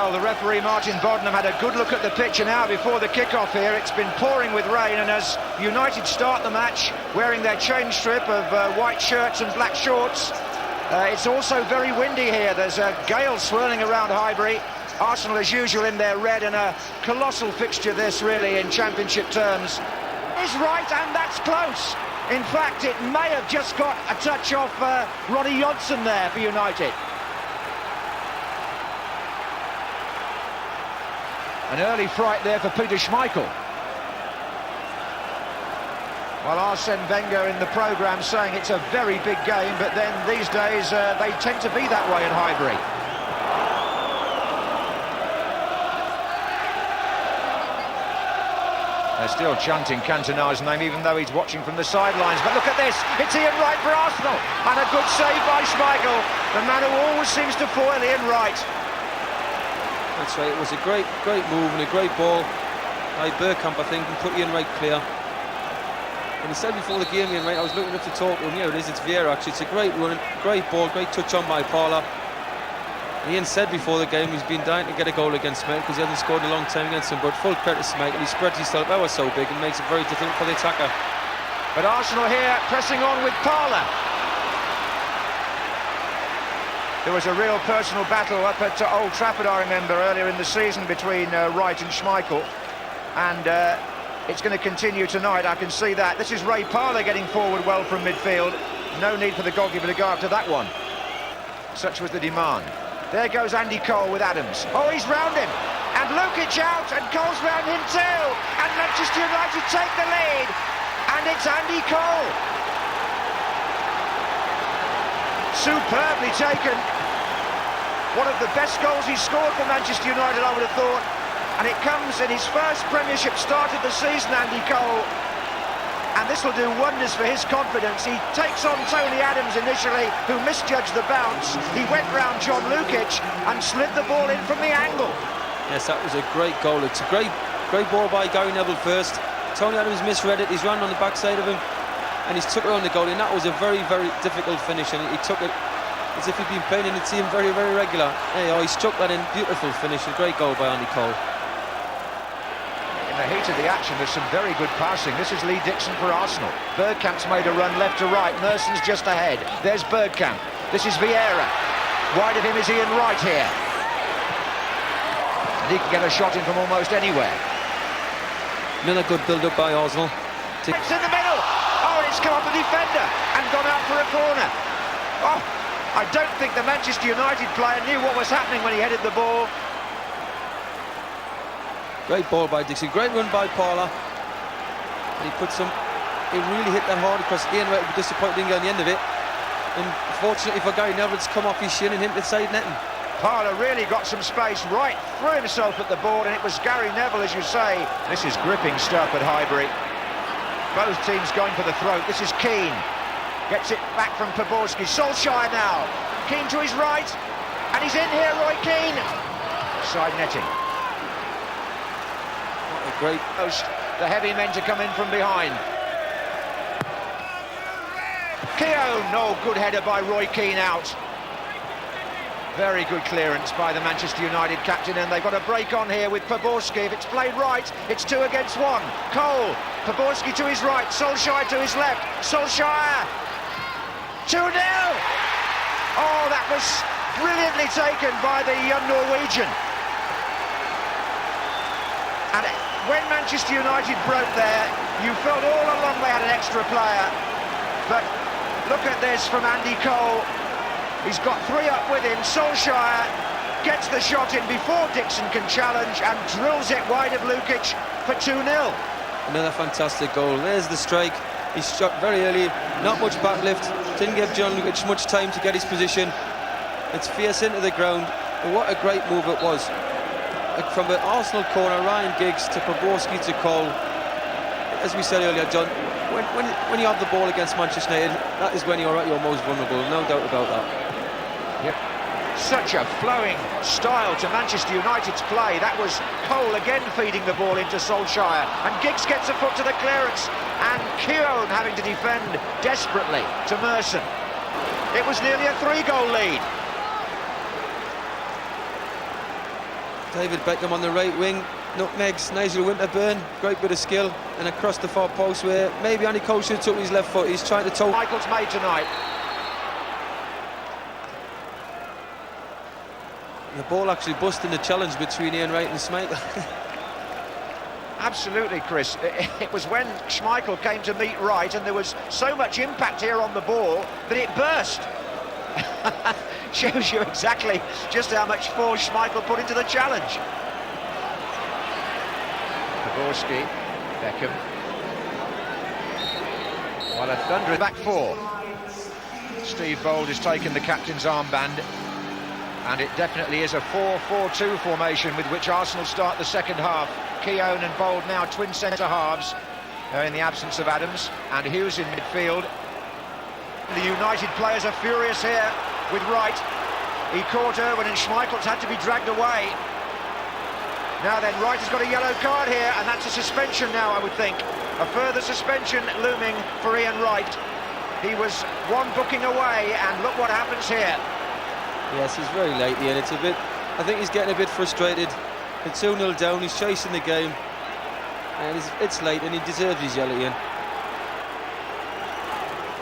Well, the referee Martin Boddenham had a good look at the pitch an hour before the kick-off here. It's been pouring with rain, and as United start the match wearing their change strip of white shirts and black shorts, it's also very windy here. There's a gale swirling around Highbury. Arsenal, as usual, in their red, and a colossal fixture this, really, in championship terms. Is right, and that's close. In fact, it may have just got a touch off Ronnie Johnson there for United. An early fright there for Peter Schmeichel. Well, Arsene Wenger in the programme saying it's a very big game, but then these days they tend to be that way at Highbury. They're still chanting Cantona's name, even though he's watching from the sidelines. But look at this, it's Ian Wright for Arsenal, and a good save by Schmeichel, the man who always seems to foil Ian Wright. That's right, it was a great move and a great ball by Bergkamp, I think, and put Ian Wright clear. And he said before the game, Ian Wright, I was looking up to talk to him. Here it is, it's Vieira actually. It's a great run, great ball, great touch on by Paula. Ian said before the game he's been dying to get a goal against Schmeichel because he hasn't scored in a long time against him, but full credit to Schmeichel. He spreads himself ever so big and makes it very difficult for the attacker. But Arsenal here pressing on with Paula. There was a real personal battle up at Old Trafford, I remember, earlier in the season between Wright and Schmeichel. And it's going to continue tonight, I can see that. This is Ray Parlour getting forward well from midfield. No need for the goalkeeper to go after that one. Such was the demand. There goes Andy Cole with Adams. Oh, he's round him. And Lukic out, and Cole's round him too. And Manchester United take the lead. And it's Andy Cole. Superbly taken. One of the best goals he's scored for Manchester United, I would have thought. And it comes in his first Premiership start of the season, Andy Cole. And this will do wonders for his confidence. He takes on Tony Adams initially, who misjudged the bounce. He went round John Lukic and slid the ball in from the angle. Yes, that was a great goal. It's a great ball by Gary Neville first. Tony Adams misread it. He's run on the backside of him, and he's took it on the goal. And that was a very, very difficult finish. And he took it as if he'd been playing in the team very, very regular. He struck that in. Beautiful finish. A great goal by Andy Cole. In the heat of the action, there's some very good passing. This is Lee Dixon for Arsenal. Bergkamp's made a run left to right. Merson's just ahead. There's Bergkamp. This is Vieira. Wide of him is Ian Wright here. And he can get a shot in from almost anywhere. Another good build-up by Arsenal. It's in the middle. Oh, and it's come off the defender and gone out for a corner. Oh, I don't think the Manchester United player knew what was happening when he headed the ball. Great ball by Dixon, great run by Paula. And he really hit that hard across. Ian Wright would be disappointed didn't get on the end of it. And fortunately for Gary Neville, it's come off his shin and hit the side netting. Paula really got some space, right threw himself at the board, and it was Gary Neville, as you say. This is gripping stuff at Highbury. Both teams going for the throat. This is Keane. Gets it back from Poborski. Solskjaer now. Keane to his right. And he's in here, Roy Keane. Side netting. Great post, the heavy men to come in from behind. Keown, no, good header by Roy Keane out. Very good clearance by the Manchester United captain, and they've got a break on here with Poborski. If it's played right, it's 2 against 1. Cole, Poborski to his right, Solskjaer to his left. Solskjaer, 2-0. Oh, that was brilliantly taken by the young Norwegian. And when Manchester United broke there, you felt all along they had an extra player. But look at this from Andy Cole. He's got 3 up with him. Solskjaer gets the shot in before Dixon can challenge and drills it wide of Lukic for 2-0. Another fantastic goal. There's the strike. He struck very early, not much back lift. Didn't give John Lukic much time to get his position. It's fierce into the ground. And what a great move it was. From the Arsenal corner, Ryan Giggs to Poborski to Cole. As we said earlier, John, when you have the ball against Manchester United, that is when you're at your most vulnerable, no doubt about that. Yep. Such a flowing style to Manchester United's play. That was Cole again feeding the ball into Solskjaer, and Giggs gets a foot to the clearance, and Keown having to defend desperately to Merson. It was nearly a 3-goal lead. David Beckham on the right wing, nutmegs Nigel Winterburn, great bit of skill, and across the far post where maybe Andy Cole should have took his left foot. He's trying to toe. Michael's made tonight. The ball actually busting the challenge between Ian Wright and Schmeichel. Absolutely, Chris. It was when Schmeichel came to meet Wright and there was so much impact here on the ball that it burst. Shows you exactly just how much force Schmeichel put into the challenge. Pogorski, Beckham. What a thunderous back four. Steve Bold has taken the captain's armband, and it definitely is a 4-4-2 formation with which Arsenal start the second half. Keown and Bold now twin centre-halves in the absence of Adams, and Hughes in midfield. The United players are furious here with Wright. He caught Irwin and Schmeichel's had to be dragged away. Now then, Wright has got a yellow card here, and that's a suspension now, I would think. A further suspension looming for Ian Wright. He was one booking away, and look what happens here. Yes, he's very late, Ian. It's a bit, I think he's getting a bit frustrated. It's 2-0 down, he's chasing the game, and it's late, and he deserves his yellow, Ian.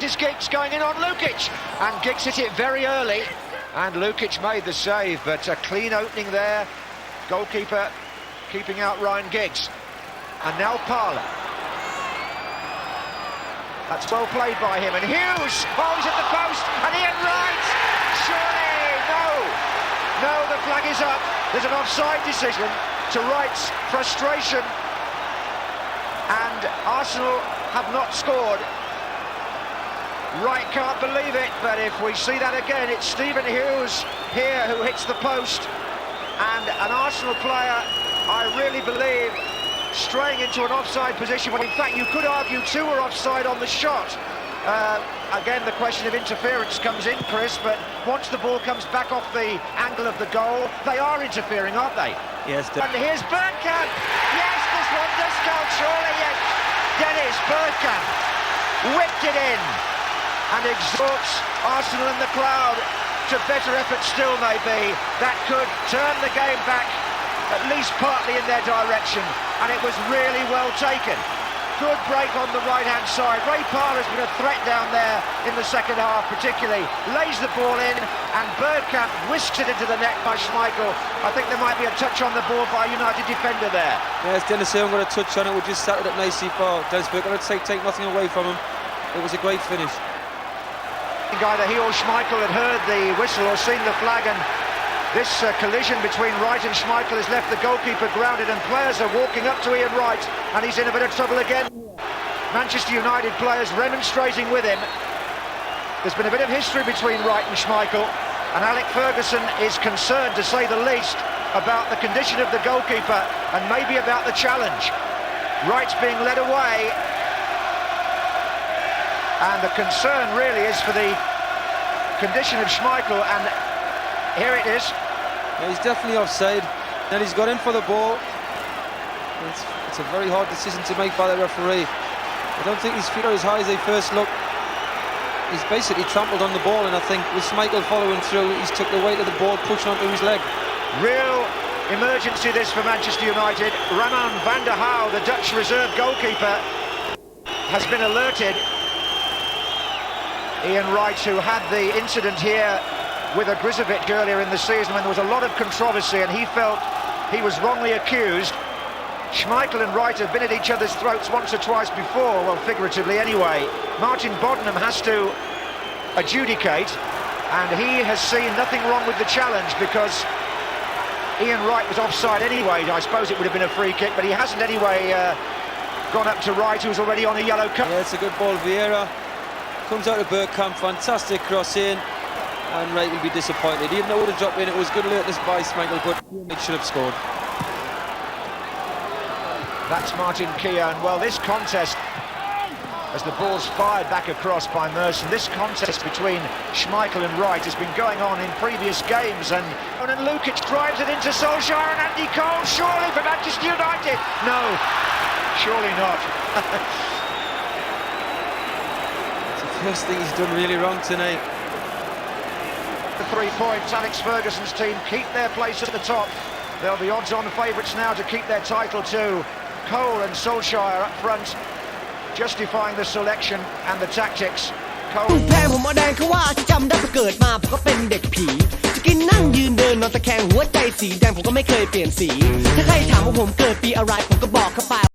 This Giggs going in on Lukic, and Giggs hit it very early, and Lukic made the save, but a clean opening there. Goalkeeper keeping out Ryan Giggs, and now Parler. That's well played by him, and Hughes, oh, he's at the post, and Ian Wright, surely, no, the flag is up. There's an offside decision to Wright's frustration, and Arsenal have not scored. Wright can't believe it, but if we see that again, it's Stephen Hughes here who hits the post, and an Arsenal player, I really believe, straying into an offside position, when in fact you could argue two were offside on the shot. Again, the question of interference comes in, Chris, but once the ball comes back off the angle of the goal, they are interfering, aren't they? Yes. And here's Bergkamp. Yes, this one does count, surely, yes. Dennis Bergkamp whipped it in and exhorts Arsenal in the crowd to better effort still, maybe. That could turn the game back, at least partly in their direction, and it was really well taken. Good break on the right-hand side. Ray Parler's been a threat down there in the second half, particularly. Lays the ball in, and Bergkamp whisks it into the net by Schmeichel. I think there might be a touch on the ball by a United defender there. Yes, Dennis Hill got a touch on it. We just set it up nicely for Dennis Bergkamp. I'd take nothing away from him. It was a great finish. I think either he or Schmeichel had heard the whistle or seen the flag, and this collision between Wright and Schmeichel has left the goalkeeper grounded, and players are walking up to Ian Wright, and he's in a bit of trouble again. Manchester United players remonstrating with him. There's been a bit of history between Wright and Schmeichel, and Alec Ferguson is concerned, to say the least, about the condition of the goalkeeper and maybe about the challenge. Wright's being led away, and the concern really is for the condition of Schmeichel, and here it is. Yeah, he's definitely offside. Then he's got in for the ball. It's a very hard decision to make by the referee. I don't think his feet are as high as they first look. He's basically trampled on the ball, and I think with Schmeichel following through, he's took the weight of the ball, pushing onto his leg. Real emergency this for Manchester United. Ramon van der Houw, the Dutch reserve goalkeeper, has been alerted. Ian Wright, who had the incident here with a Grizovic earlier in the season when there was a lot of controversy and he felt he was wrongly accused. Schmeichel and Wright have been at each other's throats once or twice before, well, figuratively anyway. Martin Boddenham has to adjudicate, and he has seen nothing wrong with the challenge because Ian Wright was offside anyway. I suppose it would have been a free kick, but he hasn't anyway gone up to Wright, who's already on a yellow card. Yeah, it's a good ball. Vieira comes out of Bergkamp, fantastic cross in, and Wright will be disappointed. Even though it would have dropped in, it was good alertness by Schmeichel, but it should have scored. That's Martin Keown. Well, this contest, as the ball's fired back across by Merson, this contest between Schmeichel and Wright has been going on in previous games, and Lukic drives it into Solskjaer and Andy Cole, surely for Manchester United. No, surely not. It's the first thing he's done really wrong tonight. The 3 points, Alex Ferguson's team keep their place at the top. They'll be odds-on favourites now to keep their title too. Cole and Solskjaer up front, justifying the selection and the tactics. Cole. แพงผมเอาแดงเขาว่าที่จำได้เกิดมาผมก็เป็นเด็กผีจะกินนั่งยืนเดินนอนตะแคงหัวใจสีแดงผมก็ไม่เคยเปลี่ยนสีถ้าใครถามว่าผมเกิดปีอะไรผมก็บอกเขาไป